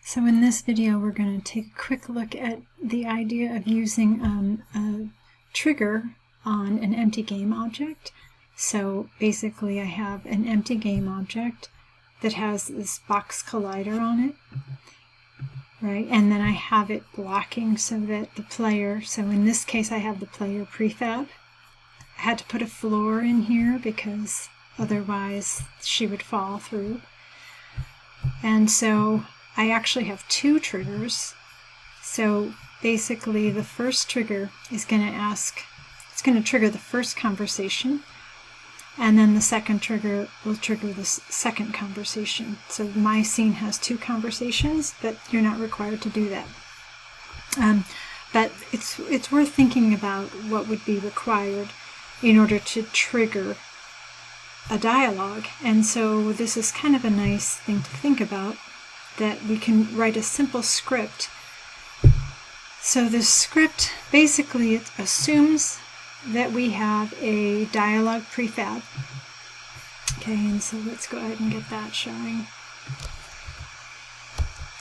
So in this video, we're going to take a quick look at the idea of using a trigger on an empty game object. So basically I have an empty game object that has this box collider on it, right? And then I have it blocking so that the player, so in this case I have the player prefab. I had to put a floor in here because otherwise she would fall through. And so I actually have two triggers. So basically the first trigger is going to ask, it's going to trigger the first conversation, and then the second trigger will trigger the second conversation. So my scene has two conversations, but you're not required to do that. But it's worth thinking about what would be required in order to trigger a dialogue. And so this is kind of a nice thing to think about, that we can write a simple script. So this script basically it assumes that we have a dialogue prefab. Okay, and so let's go ahead and get that showing.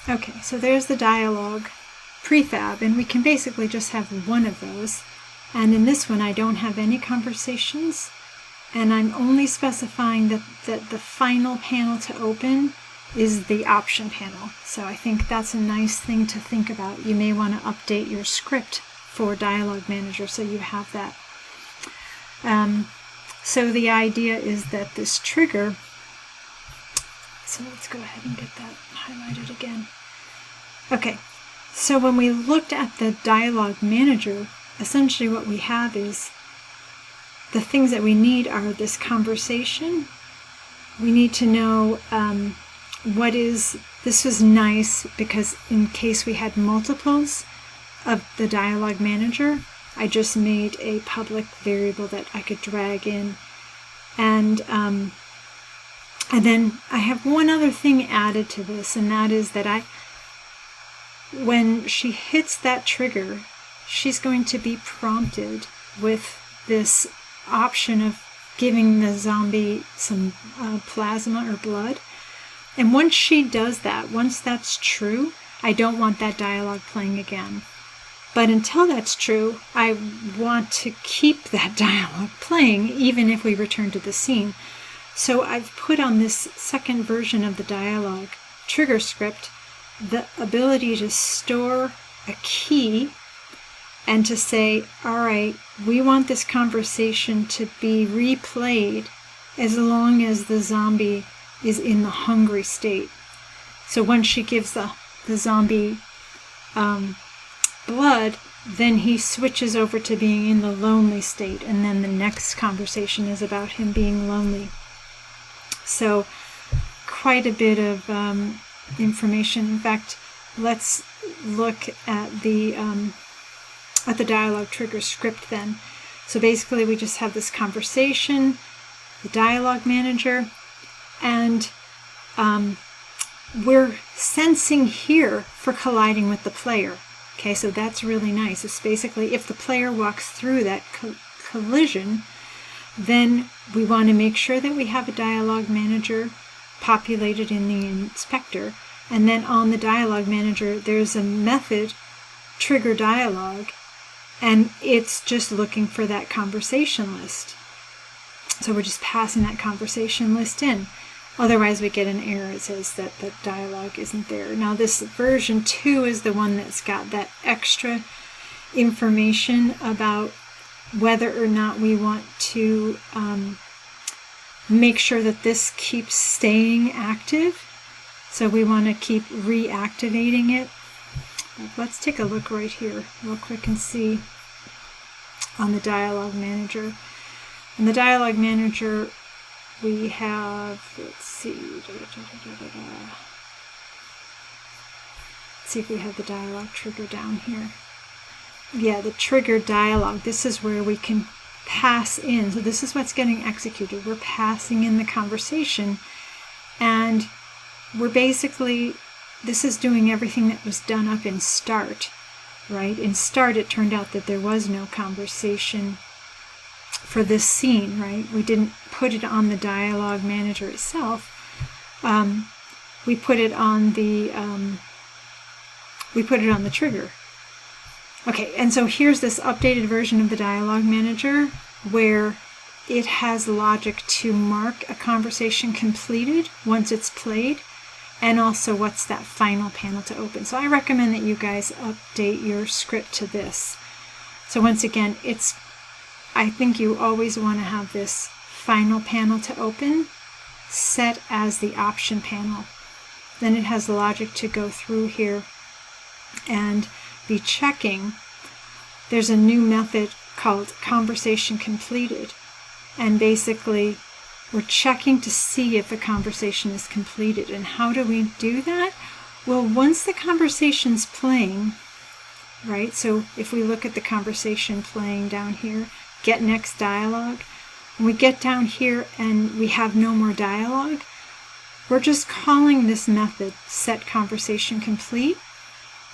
Okay, so there's the dialogue prefab, and we can basically just have one of those. And in this one I don't have any conversations, and I'm only specifying that the final panel to open is the option panel. So I think that's a nice thing to think about. You may want to update your script for Dialog Manager so you have that. So the idea is that this trigger, so let's go ahead and get that highlighted again. Okay, so when we looked at the Dialog Manager, essentially what we have is the things that we need are this conversation. We need to know this was nice because in case we had multiples of the Dialog Manager, I just made a public variable that I could drag in. And then I have one other thing added to this, and that is that when she hits that trigger, she's going to be prompted with this option of giving the zombie some plasma or blood. And once she does that, once that's true, I don't want that dialogue playing again. But until that's true, I want to keep that dialogue playing even if we return to the scene. So I've put on this second version of the dialogue trigger script the ability to store a key and to say, all right, we want this conversation to be replayed as long as the zombie is in the hungry state. So once she gives the zombie blood, then he switches over to being in the lonely state, and then the next conversation is about him being lonely. So quite a bit of information. In fact, let's look at the dialogue trigger script then. So basically we just have this conversation, the dialogue manager, and we're sensing here for colliding with the player. Okay, so that's really nice. It's basically if the player walks through that collision, then we want to make sure that we have a dialogue manager populated in the inspector, and then on the dialogue manager there's a method trigger dialogue, and it's just looking for that conversation list. So we're just passing that conversation list in. Otherwise we get an error. It says that the dialogue isn't there. Now this version 2 is the one that's got that extra information about whether or not we want to make sure that this keeps staying active. So we want to keep reactivating it. Let's take a look right here real quick and see on the dialogue manager. In the dialogue manager we have, let's see if we have the dialogue trigger down here. Yeah, the trigger dialogue. This is where we can pass in. So this is what's getting executed. We're passing in the conversation, and we're basically, this is doing everything that was done up in start, right? In start it turned out that there was no conversation for this scene, right? We didn't put it on the dialogue manager itself. We put it on the we put it on the trigger. Okay, and so here's this updated version of the dialog manager where it has logic to mark a conversation completed once it's played, and also what's that final panel to open. So I recommend that you guys update your script to this. So once again, I think you always want to have this final panel to open set as the option panel. Then it has logic to go through here and be checking. There's a new method called conversation completed, and basically we're checking to see if the conversation is completed. And how do we do that? Well, once the conversation's playing, right? So if we look at the conversation playing down here, get next dialogue, when we get down here and we have no more dialogue, we're just calling this method set conversation complete,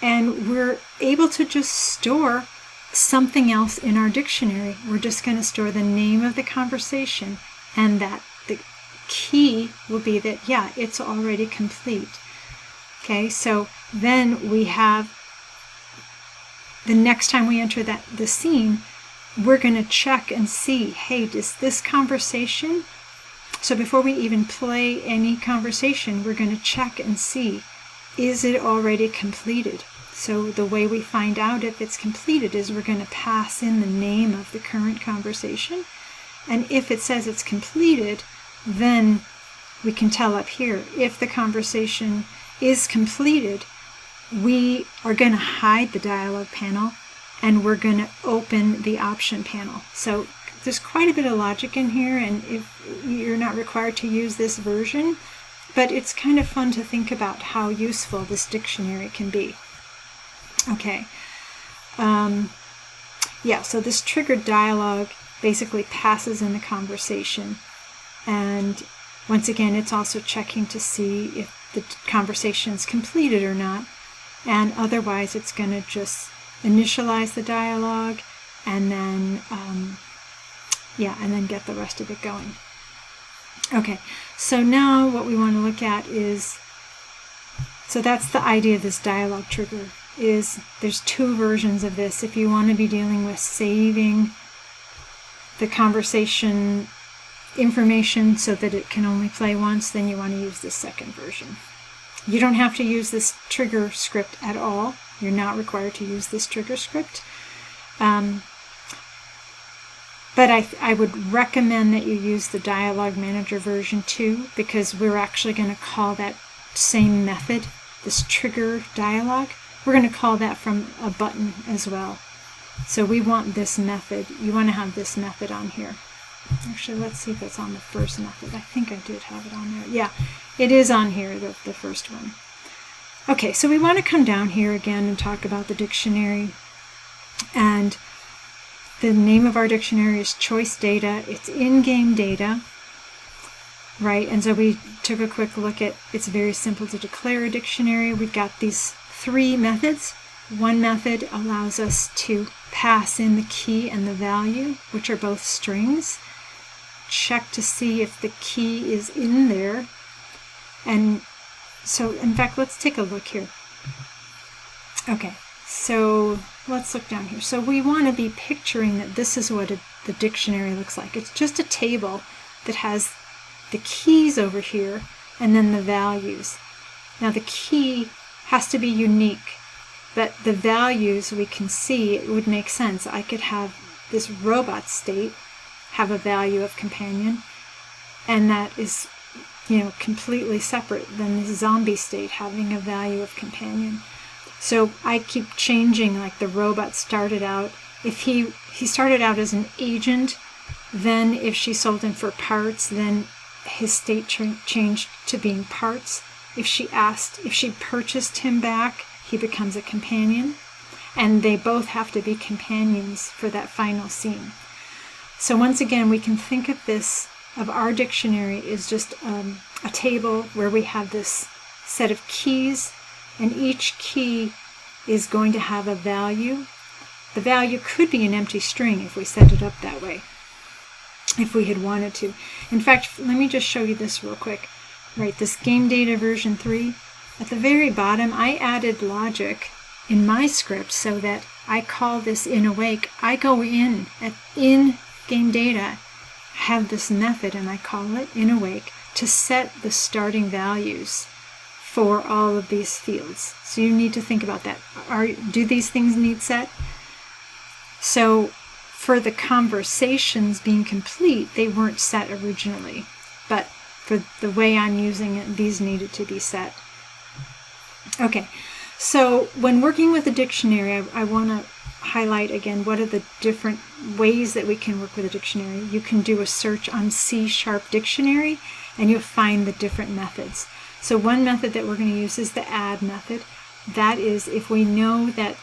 and we're able to just store something else in our dictionary. We're just going to store the name of the conversation, and that the key will be that, yeah, it's already complete. Okay, so then we have, the next time we enter the scene, we're going to check and see, hey, does this conversation, so before we even play any conversation, we're going to check and see, is it already completed? So the way we find out if it's completed is we're going to pass in the name of the current conversation. And if it says it's completed, then we can tell up here, if the conversation is completed, we are going to hide the dialog panel and we're going to open the option panel. So there's quite a bit of logic in here, and if you're not required to use this version, but it's kind of fun to think about how useful this dictionary can be. Okay, yeah, so this triggered dialogue basically passes in the conversation, and once again it's also checking to see if the conversation is completed or not, and otherwise it's going to just initialize the dialogue and then and then get the rest of it going. Okay, so now what we want to look at is, so that's the idea of this dialogue trigger, is there's two versions of this. If you want to be dealing with saving the conversation information so that it can only play once, then you want to use the second version. You don't have to use this trigger script at all. You're not required to use this trigger script. But I would recommend that you use the Dialog Manager version 2, because we're actually going to call that same method, this trigger dialog, we're going to call that from a button as well. So we want this method, you want to have this method on here. Actually, let's see if it's on the first method. I think I did have it on there. Yeah, it is on here, the first one. Okay, so we want to come down here again and talk about the dictionary. And the name of our dictionary is Choice Data. It's in-game data, right? And so we took a quick look at, it's very simple to declare a dictionary. We've got these three methods. One method allows us to pass in the key and the value, which are both strings. Check to see if the key is in there. And so, in fact, let's take a look here. Okay, so let's look down here. So we want to be picturing that this is what the dictionary looks like. It's just a table that has the keys over here and then the values. Now the key has to be unique, but the values we can see, it would make sense. I could have this robot state have a value of companion, and that is, completely separate than the zombie state having a value of companion. So I keep changing, like the robot started out, if he started out as an agent, then if she sold him for parts, then his state changed to being parts. If she purchased him back, he becomes a companion, and they both have to be companions for that final scene. So once again, we can think of our dictionary is just a table where we have this set of keys, and each key is going to have a value. The value could be an empty string if we set it up that way, if we had wanted to. In fact, let me just show you this real quick. Right, this Game Data version 3, at the very bottom, I added logic in my script so that I call this inAwake. I go in game data, have this method, and I call it inAwake to set the starting values for all of these fields. So you need to think about that. Do these things need set? So for the conversations being complete, they weren't set originally, but for the way I'm using it, these needed to be set. Okay, so when working with a dictionary, I want to highlight again what are the different ways that we can work with a dictionary. You can do a search on C# dictionary and you'll find the different methods. So one method that we're going to use is the add method. That is if we know that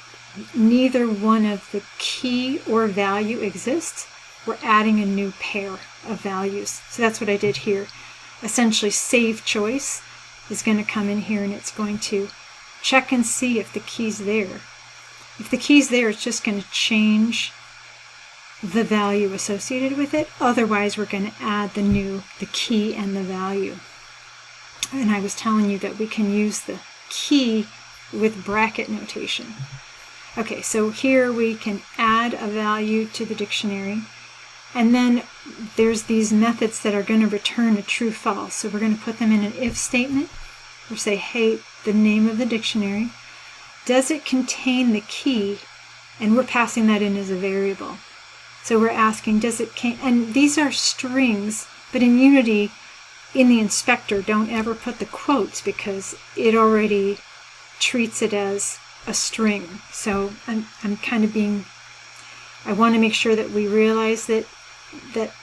neither one of the key or value exists, we're adding a new pair of values. So that's what I did here. Essentially, save choice is going to come in here and it's going to check and see if the key's there. If the key's there, it's just going to change the value associated with it. Otherwise, we're going to add the key and the value. And I was telling you that we can use the key with bracket notation. Okay, so here we can add a value to the dictionary. And then there's these methods that are going to return a true false. So we're going to put them in an if statement. Or say, hey, the name of the dictionary. Does it contain the key? And we're passing that in as a variable. So we're asking, does it and these are strings, but in Unity, in the inspector, don't ever put the quotes because it already treats it as a string. So I'm kind of I want to make sure that we realize that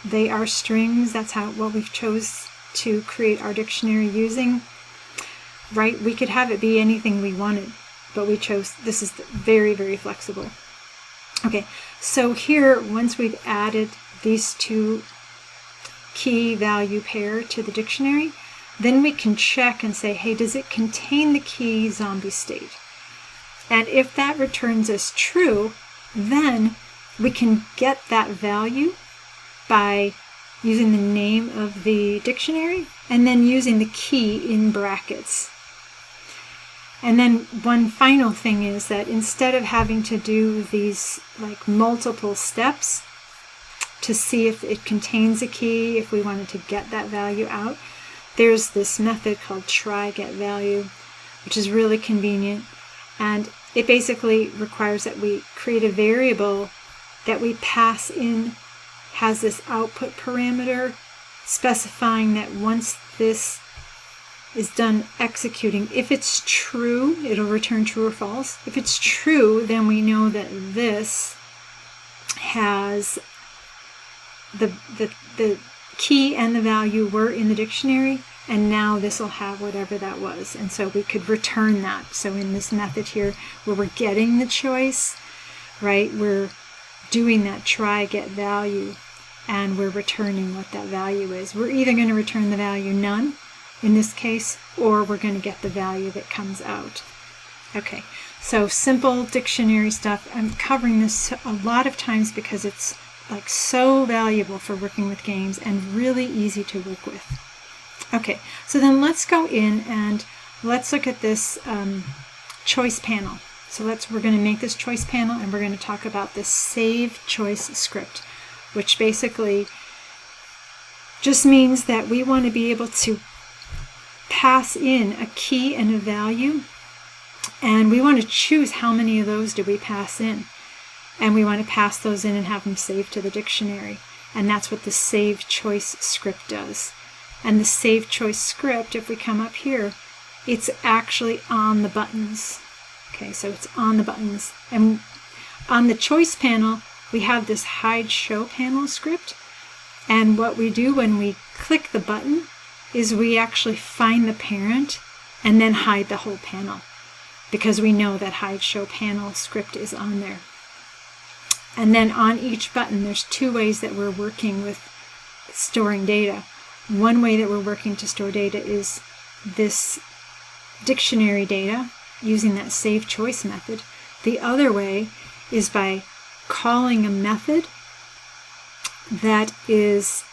they are strings. That's what we've chose to create our dictionary using. Right? We could have it be anything we wanted, but we chose, this is very, very flexible. Okay, so here, once we've added these two key value pair to the dictionary, then we can check and say, hey, does it contain the key zombie state? And if that returns as true, then we can get that value by using the name of the dictionary and then using the key in brackets. And then one final thing is that instead of having to do these like multiple steps to see if it contains a key, if we wanted to get that value out, there's this method called try_get_value, which is really convenient. And it basically requires that we create a variable that we pass in, has this output parameter specifying that once this is done executing, if it's true, it'll return true or false. If it's true, then we know that this has the key and the value were in the dictionary, and now this will have whatever that was. And so we could return that. So in this method here, where we're getting the choice, right, we're doing that try_get_value, and we're returning what that value is. We're either going to return the value none, in this case, or we're going to get the value that comes out. Okay, so simple dictionary stuff. I'm covering this a lot of times because it's like so valuable for working with games and really easy to work with. Okay, so then let's go in and let's look at this choice panel. So we're going to make this choice panel and we're going to talk about this save choice script, which basically just means that we want to be able to pass in a key and a value, and we want to choose how many of those do we pass in, and we want to pass those in and have them saved to the dictionary. And that's what the save choice script does. And the save choice script, if we come up here, it's actually on the buttons. Okay, so it's on the buttons, and on the choice panel we have this hide show panel script, and what we do when we click the button is we actually find the parent and then hide the whole panel, because we know that hide show panel script is on there. And then on each button there's two ways that we're working with storing data. One way that we're working to store data is this dictionary data using that save choice method. The other way is by calling a method that is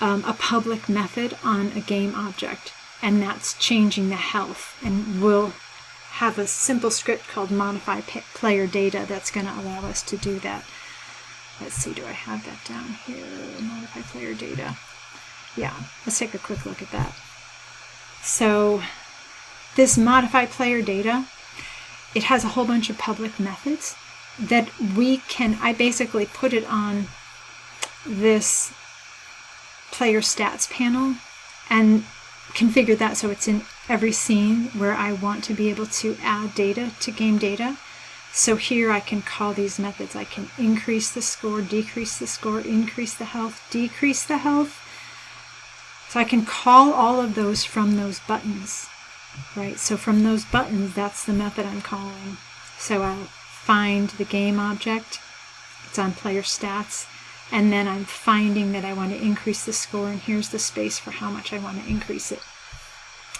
a public method on a game object, and that's changing the health, and we'll have a simple script called modify player data that's going to allow us to do that. Let's see, do I have that down here? Modify player data. Yeah, let's take a quick look at that. So this modify player data, it has a whole bunch of public methods that I basically put it on this player stats panel and configure that so it's in every scene where I want to be able to add data to game data. So here I can call these methods. I can increase the score, decrease the score, increase the health, decrease the health. So I can call all of those from those buttons, right? So from those buttons, that's the method I'm calling. So I'll find the game object. It's on player stats. And then I'm finding that I want to increase the score, and here's the space for how much I want to increase it.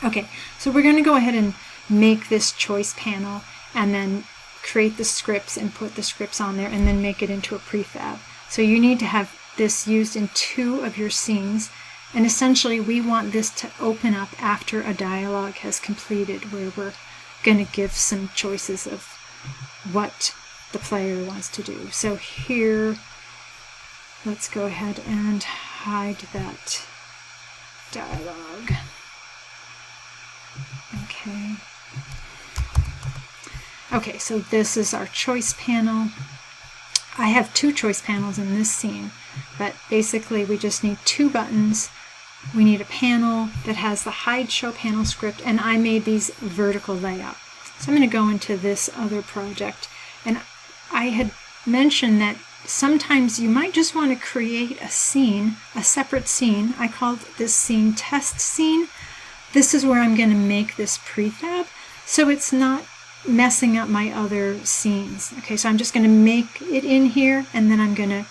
Okay, so we're going to go ahead and make this choice panel and then create the scripts and put the scripts on there and then make it into a prefab. So you need to have this used in 2 of your scenes, and essentially we want this to open up after a dialogue has completed, where we're going to give some choices of what the player wants to do. So here, let's go ahead and hide that dialogue. Okay. Okay, so this is our choice panel. I have 2 choice panels in this scene, but basically we just need 2 buttons. We need a panel that has the hide show panel script, and I made these vertical layout. So I'm going to go into this other project, and I had mentioned that sometimes you might just want to create a scene, a separate scene. I called this scene test scene. This is where I'm going to make this prefab, so it's not messing up my other scenes. Okay, so I'm just going to make it in here, and then I'm going to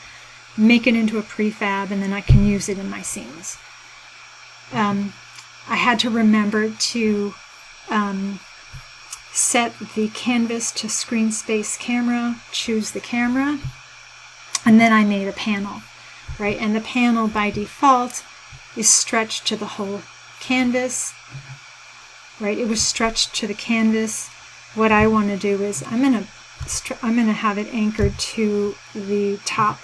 make it into a prefab, and then I can use it in my scenes. I had to remember to set the canvas to screen space camera, choose the camera, and then I made a panel, right? And the panel by default is stretched to the whole canvas, right? It was stretched to the canvas. What I want to do is I'm going to have it anchored to the top.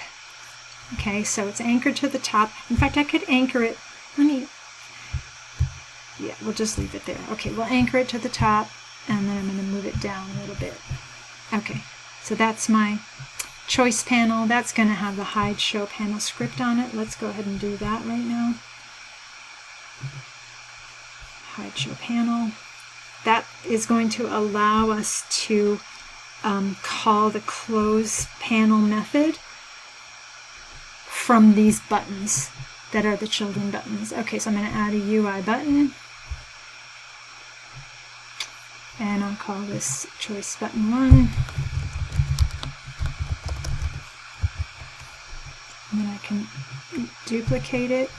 Okay, so it's anchored to the top. In fact, I could anchor it. Yeah, we'll just leave it there. Okay, we'll anchor it to the top, and then I'm going to move it down a little bit. Okay, so that's my choice panel. That's going to have the hide show panel script on it. Let's go ahead and do that right now. Hide show panel. That is going to allow us to call the close panel method from these buttons that are the children buttons. Okay, so I'm going to add a UI button, and I'll call this choice button 1. And then I can duplicate it.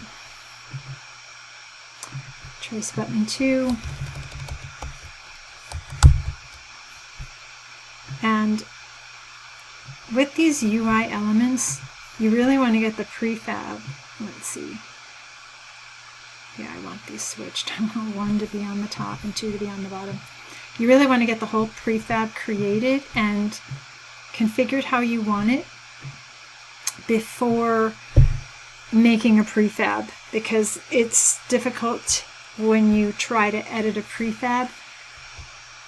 Choice button 2. And with these UI elements, you really want to get the prefab. Let's see. Yeah, I want these switched. I want 1 to be on the top and 2 to be on the bottom. You really want to get the whole prefab created and configured how you want it before making a prefab, because it's difficult when you try to edit a prefab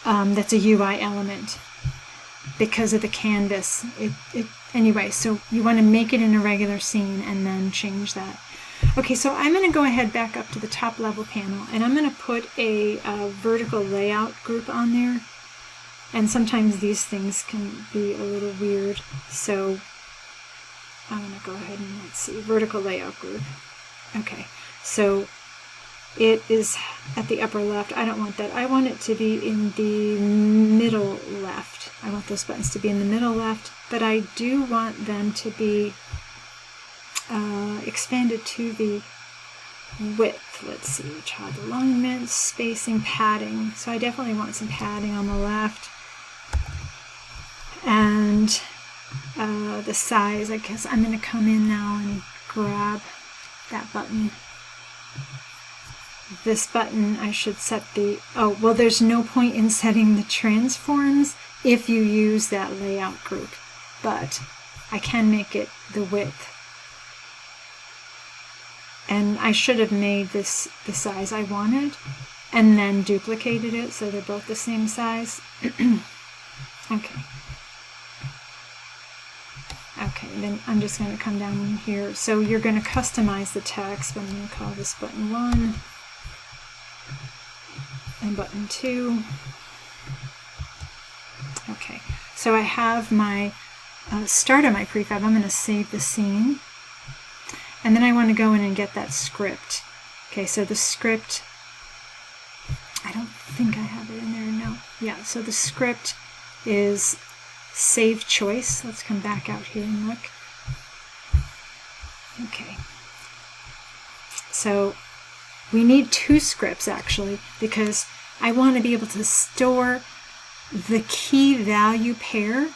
that's a UI element because of the canvas. Anyway, so you want to make it in a regular scene and then change that. Okay, so I'm going to go ahead back up to the top level panel, and I'm going to put a vertical layout group on there. And sometimes these things can be a little weird, so I'm going to go ahead and, let's see, vertical layout group. Okay, so it is at the upper left. I don't want that. I want it to be in the middle left. I want those buttons to be in the middle left, but I do want them to be expanded to the width. Let's see, child alignment, spacing, padding. So I definitely want some padding on the left. And the size, I guess I'm going to come in now and grab that button. this button, I should set the, oh, well, there's no point in setting the transforms if you use that layout group, but I can make it the width. And I should have made this the size I wanted and then duplicated it so they're both the same size. Okay. Okay, then I'm just going to come down in here. So you're going to customize the text, but I'm going to call this button 1 and button 2. Okay, so I have my start of my prefab. I'm going to save the scene. And then I want to go in and get that script. Okay, so the script, I don't think I have it in there, no. Yeah, so the script is save choice. Let's come back out here and look. Okay. So we need 2 scripts actually, because I want to be able to store the key value pair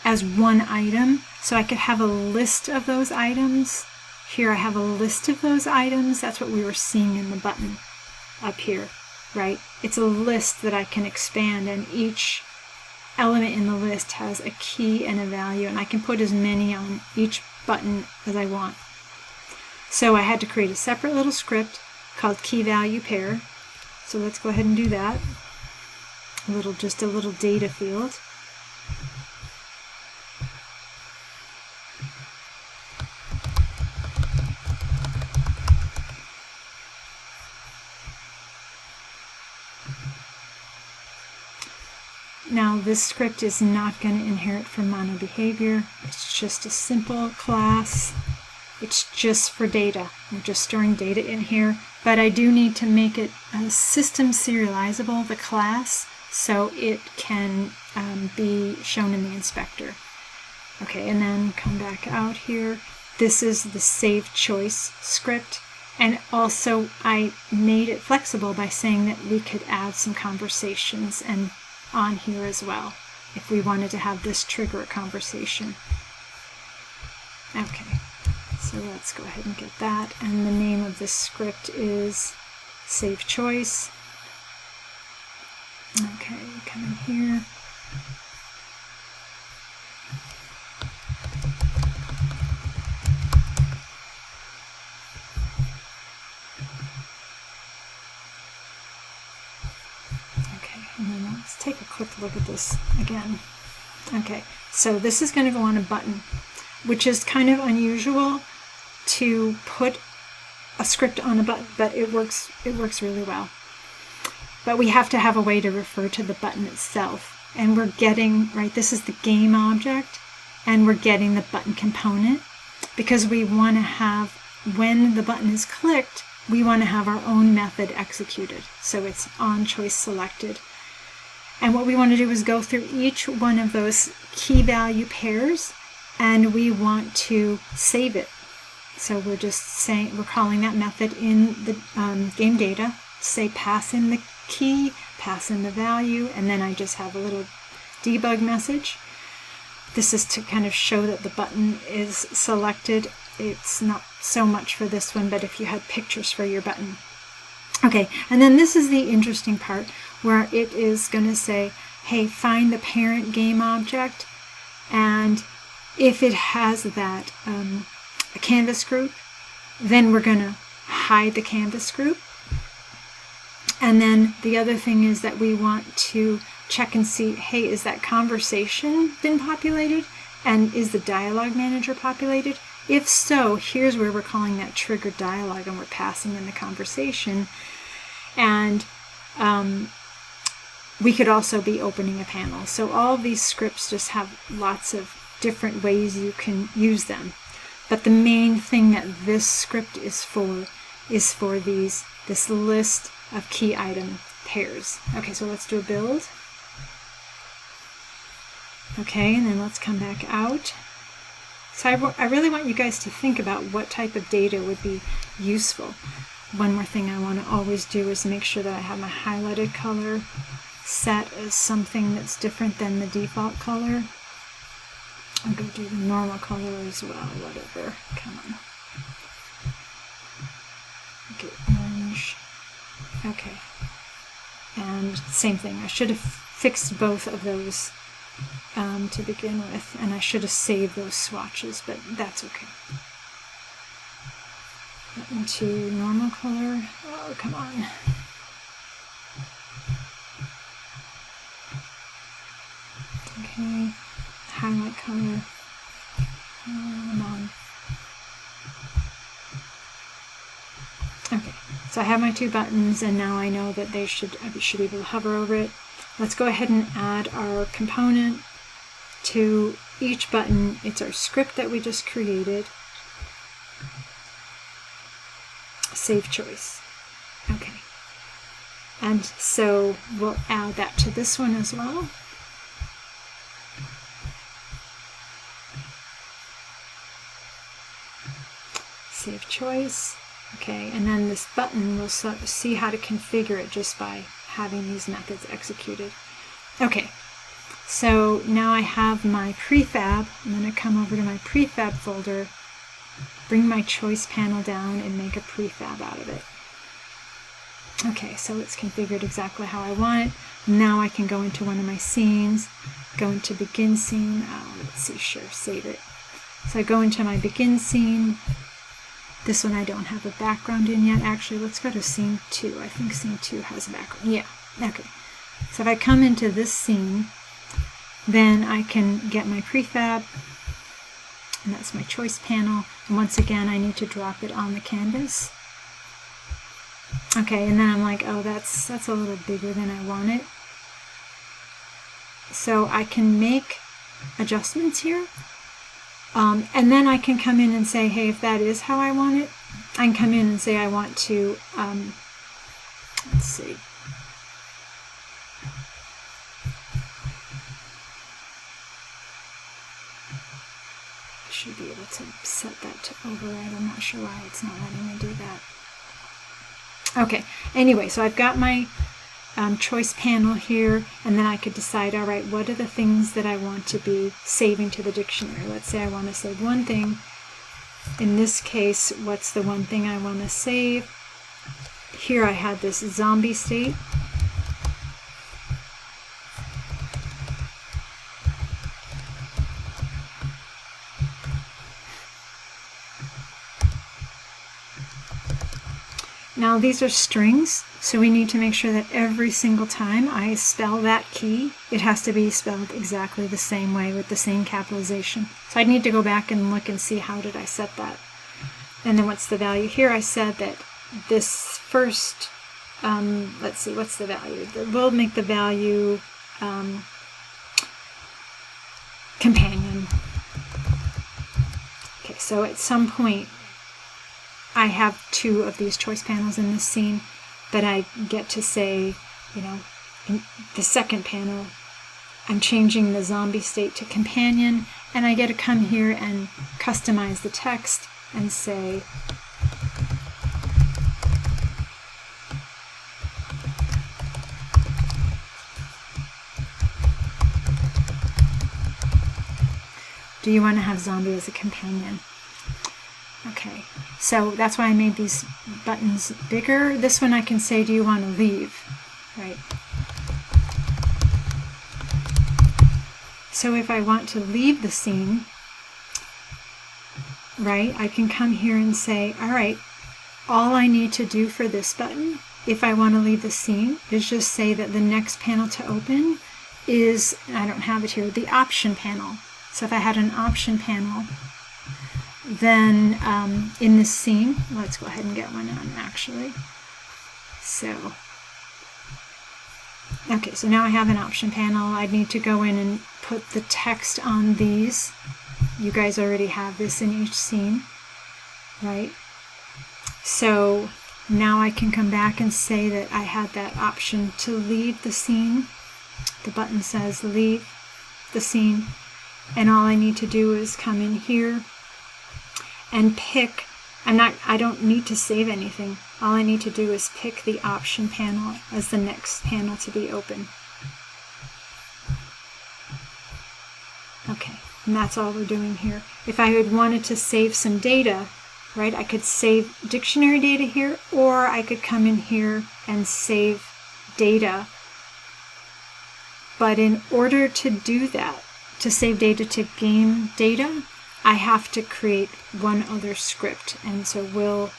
as one item. So I could have a list of those items. Here I have a list of those items. That's what we were seeing in the button up here, right? It's a list that I can expand, and each element in the list has a key and a value, and I can put as many on each button as I want. So I had to create a separate little script called key value pair. So let's go ahead and do that. Just a little data field. Now this script is not going to inherit from mono behavior. It's just a simple class. It's just for data. I'm just storing data in here, but I do need to make it system serializable, the class, so it can be shown in the inspector. Okay, and then come back out here. This is the save choice script, and also I made it flexible by saying that we could add some conversations and on here as well if we wanted to have this trigger a conversation. Okay, so let's go ahead and get that, and the name of this script is save choice. Okay, come in here. And then let's take a quick look at this again. Okay, so this is going to go on a button, which is kind of unusual to put a script on a button, but it works really well. But we have to have a way to refer to the button itself. And we're getting, right, this is the game object, and we're getting the button component because we want to have, when the button is clicked, we want to have our own method executed. So it's on choice selected. And what we want to do is go through each one of those key value pairs, and we want to save it. So we're just saying, we're calling that method in the game data, say pass in the key, pass in the value, and then I just have a little debug message. This is to kind of show that the button is selected. It's not so much for this one, but if you had pictures for your button. Okay, and then this is the interesting part where it is going to say, hey, find the parent game object, and if it has that a canvas group, then we're going to hide the canvas group. And then the other thing is that we want to check and see, hey, is that conversation been populated? And is the dialogue manager populated? If so, here's where we're calling that triggered dialogue, and we're passing in the conversation. And we could also be opening a panel. So all of these scripts just have lots of different ways you can use them. But the main thing that this script is for this list of key item pairs. Okay, so let's do a build. Okay, and then let's come back out. So I really want you guys to think about what type of data would be useful. One more thing I want to always do is make sure that I have my highlighted color set as something that's different than the default color. I'll go do the normal color as well, whatever. Come on. Okay, orange. Okay. And same thing, I should have fixed both of those to begin with, and I should have saved those swatches, but that's okay. Into normal color. Oh, come on. Okay, highlight color. Come on. Okay, so I have my two buttons, and now I know that I should be able to hover over it. Let's go ahead and add our component to each button. It's our script that we just created. Save choice. Okay. And so we'll add that to this one as well. Save choice. Okay, and then this button, we'll see how to configure it just by having these methods executed. Okay, so now I have my prefab. I'm going to come over to my prefab folder, bring my choice panel down, and make a prefab out of it. Okay, so it's configured exactly how I want it. Now I can go into one of my scenes, go into begin scene. Let's see, sure, save it. So I go into my begin scene. This one I don't have a background in yet. Actually, let's go to scene 2. I think scene 2 has a background. Yeah, okay. So if I come into this scene, then I can get my prefab, and that's my choice panel. And once again, I need to drop it on the canvas. Okay, and then I'm like, oh, that's a little bigger than I want it. So I can make adjustments here. And then I can come in and say, hey, if that is how I want it, I can come in and say I want to, let's see. I should be able to set that to override. I'm not sure why it's not letting me do that. Okay, anyway, so I've got my choice panel here, and then I could decide, all right, what are the things that I want to be saving to the dictionary? Let's say I want to save one thing. In this case, what's the one thing I want to save? Here I had this zombie state. Now these are strings, so we need to make sure that every single time I spell that key, it has to be spelled exactly the same way with the same capitalization. So I need to go back and look and see how did I set that. And then what's the value? Here I said that this first, let's see, what's the value? We'll make the value companion. Okay, so at some point, I have two of these choice panels in this scene, but I get to say, you know, in the second panel, I'm changing the zombie state to companion, and I get to come here and customize the text and say, do you want to have zombie as a companion? Okay, so that's why I made these buttons bigger. This one I can say, do you want to leave? Right. So if I want to leave the scene, right, I can come here and say, all right, all I need to do for this button, if I want to leave the scene, is just say that the next panel to open is, I don't have it here, the option panel. So if I had an option panel, then in this scene, let's go ahead and get one on actually. So, okay, so now I have an option panel. I need to go in and put the text on these. You guys already have this in each scene, right? So now I can come back and say that I had that option to leave the scene. The button says leave the scene, and all I need to do is come in here and pick. I don't need to save anything. All I need to do is pick the option panel as the next panel to be open. Okay, and that's all we're doing here. If I had wanted to save some data, right, I could save dictionary data here, or I could come in here and save data. But in order to do that, to save data to game data, I have to create one other script. And so we'll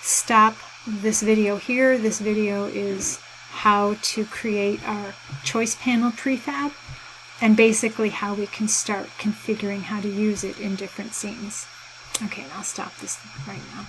stop this video here. This video is how to create our choice panel prefab, and basically how we can start configuring how to use it in different scenes. Okay, and I'll stop this right now.